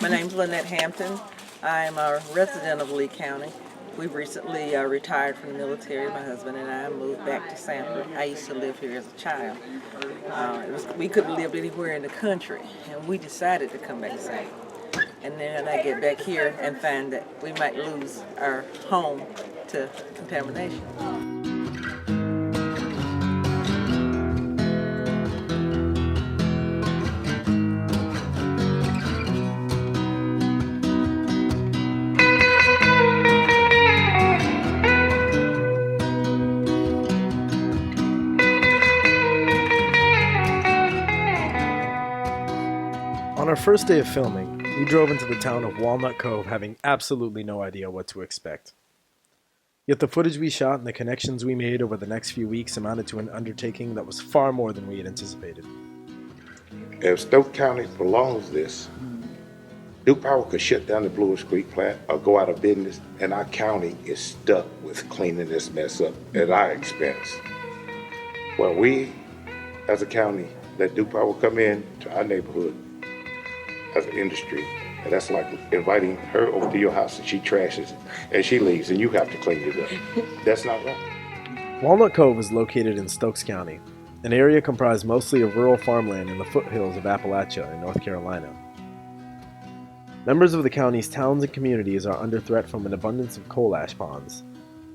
My name's Lynette Hampton. I'm a resident of Lee County. We've recently retired from the military. My husband and I moved back to Sanford. I used to live here as a child. We could have lived anywhere in the country, and we decided to come back to Sanford. And then I get back here and find that we might lose our home to contamination. On our first day of filming, we drove into the town of Walnut Cove having absolutely no idea what to expect. Yet the footage we shot and the connections we made over the next few weeks amounted to an undertaking that was far more than we had anticipated. If Stokes County prolongs this, Duke Power could shut down the Blue Earth Creek plant or go out of business, and our county is stuck with cleaning this mess up at our expense. Well, we, as a county, let Duke Power come in to our neighborhood as an industry, and that's like inviting her over to your house and she trashes it and she leaves and you have to clean it up. That's not right. Walnut Cove is located in Stokes County, an area comprised mostly of rural farmland in the foothills of Appalachia in North Carolina. Members of the county's towns and communities are under threat from an abundance of coal ash ponds,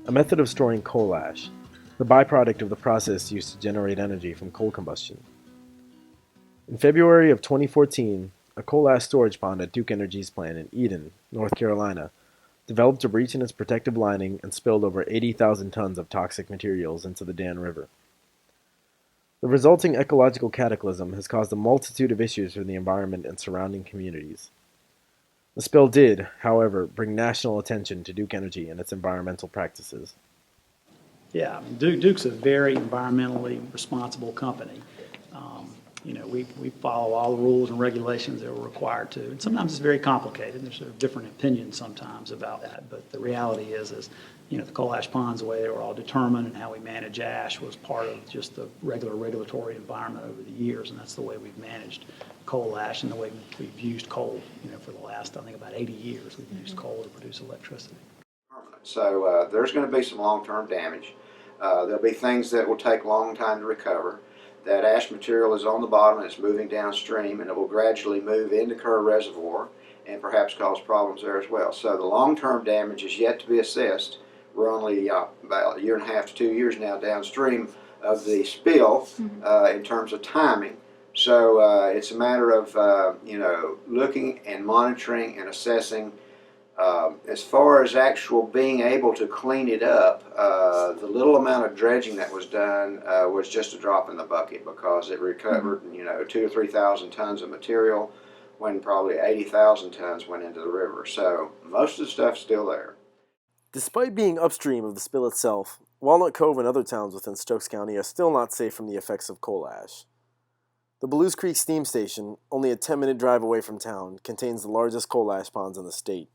a method of storing coal ash, the byproduct of the process used to generate energy from coal combustion. In February of 2014, a coal ash storage pond at Duke Energy's plant in Eden, North Carolina, developed a breach in its protective lining and spilled over 80,000 tons of toxic materials into the Dan River. The resulting ecological cataclysm has caused a multitude of issues for the environment and surrounding communities. The spill did, however, bring national attention to Duke Energy and its environmental practices. Yeah, Duke's a very environmentally responsible company. We follow all the rules and regulations that we're required to. And sometimes it's very complicated. There's sort of different opinions sometimes about that. But the reality is the coal ash ponds, the way they were all determined and how we manage ash was part of just the regular regulatory environment over the years. And that's the way we've managed coal ash and the way we've used coal, for the last, I think, about 80 years. We've used coal to produce electricity. So there's going to be some long-term damage. There'll be things that will take a long time to recover. That ash material is on the bottom and it's moving downstream, and it will gradually move into Kerr Reservoir and perhaps cause problems there as well. So the long-term damage is yet to be assessed. We're only about a year and a half to 2 years now downstream of the spill in terms of timing. So it's a matter of looking and monitoring and assessing. As far as actual being able to clean it up, the little amount of dredging that was done was just a drop in the bucket because it recovered, 2,000 to 3,000 tons of material when probably 80,000 tons went into the river. So most of the stuff's still there. Despite being upstream of the spill itself, Walnut Cove and other towns within Stokes County are still not safe from the effects of coal ash. The Belews Creek Steam Station, only a 10-minute drive away from town, contains the largest coal ash ponds in the state.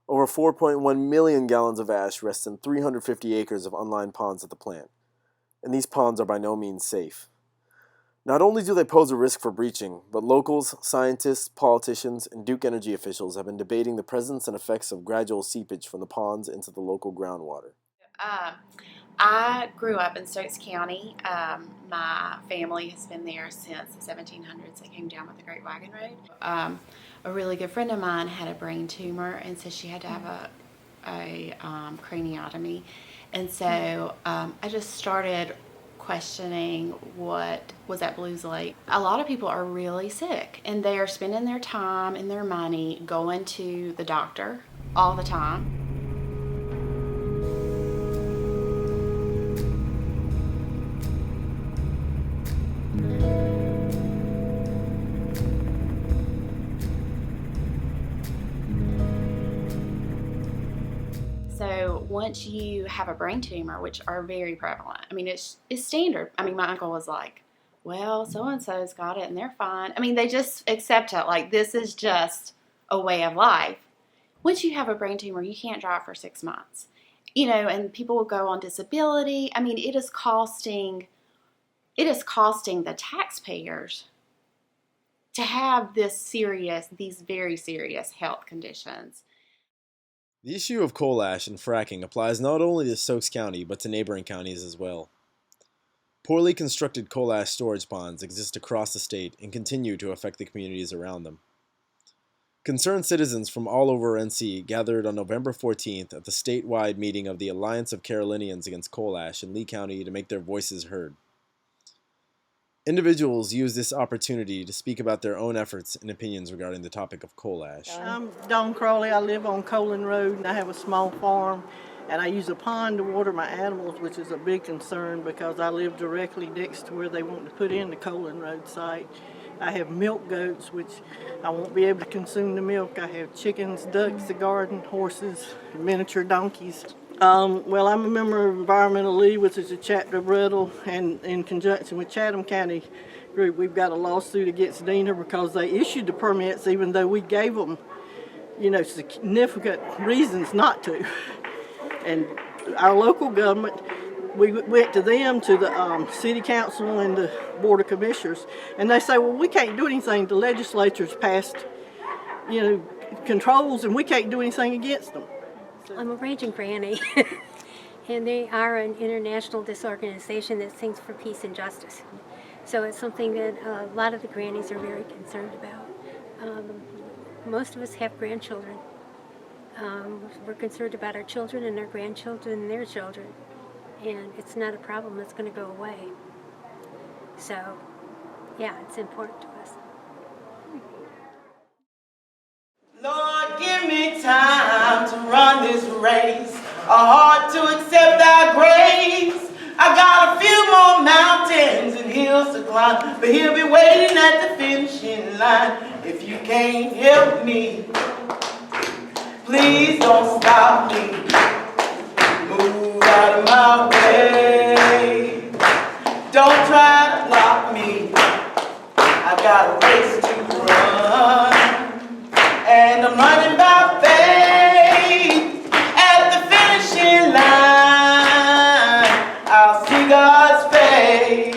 Over 4.1 million gallons of ash rest in 350 acres of unlined ponds at the plant, and these ponds are by no means safe. Not only do they pose a risk for breaching, but locals, scientists, politicians, and Duke Energy officials have been debating the presence and effects of gradual seepage from the ponds into the local groundwater. I grew up in Stokes County. My family has been there since the 1700s. They came down with the Great Wagon Road. A really good friend of mine had a brain tumor, and so she had to have a craniotomy. And so I just started questioning what was at Belews Lake. A lot of people are really sick, and they are spending their time and their money going to the doctor all the time. So once you have a brain tumor, which are very prevalent, it's standard. My uncle was like, well, so-and-so's got it and they're fine. They just accept it. Like, this is just a way of life. Once you have a brain tumor, you can't drive for 6 months. And people will go on disability. It is costing the taxpayers to have these very serious health conditions. The issue of coal ash and fracking applies not only to Stokes County, but to neighboring counties as well. Poorly constructed coal ash storage ponds exist across the state and continue to affect the communities around them. Concerned citizens from all over NC gathered on November 14th at the statewide meeting of the Alliance of Carolinians Against Coal Ash in Lee County to make their voices heard. Individuals use this opportunity to speak about their own efforts and opinions regarding the topic of coal ash. I'm Dawn Crawley. I live on Colin Road, and I have a small farm, and I use a pond to water my animals, which is a big concern because I live directly next to where they want to put in the Colin Road site. I have milk goats, which I won't be able to consume the milk. I have chickens, ducks, the garden, horses, miniature donkeys. Well, I'm a member of Environmental League, which is a chapter of Brettle, and in conjunction with Chatham County Group, we've got a lawsuit against Diener because they issued the permits even though we gave them, significant reasons not to. And our local government, we went to them, to the city council and the board of commissioners, and they say, well, we can't do anything. The legislature's passed, controls, and we can't do anything against them. I'm a raging granny, and they are an international disorganization that sings for peace and justice. So it's something that a lot of the grannies are very concerned about. Most of us have grandchildren. We're concerned about our children and our grandchildren and their children, and it's not a problem that's going to go away. So, yeah, it's important to us. Lord, give me time to run this race, a heart to accept thy grace. I got a few more mountains and hills to climb, but he'll be waiting at the finishing line. If you can't help me, please don't stop me. Move out of my way. Don't try to block me. I got a race to run. And I'm running by faith at the finishing line. I'll see God's face.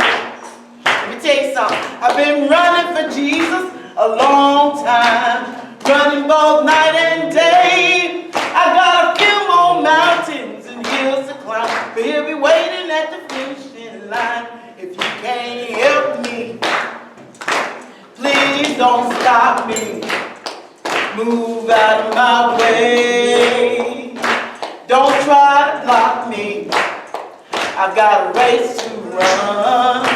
Let me tell you something. I've been running for Jesus a long time, running both night and day. I got a few more mountains and hills to climb, but he'll be waiting at the finishing line. If you can't help me, please don't stop me. Move out of my way. Don't try to block me. I've got a race to run.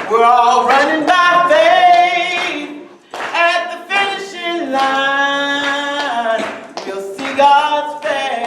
We're all running by faith at the finishing line. We'll see God's face.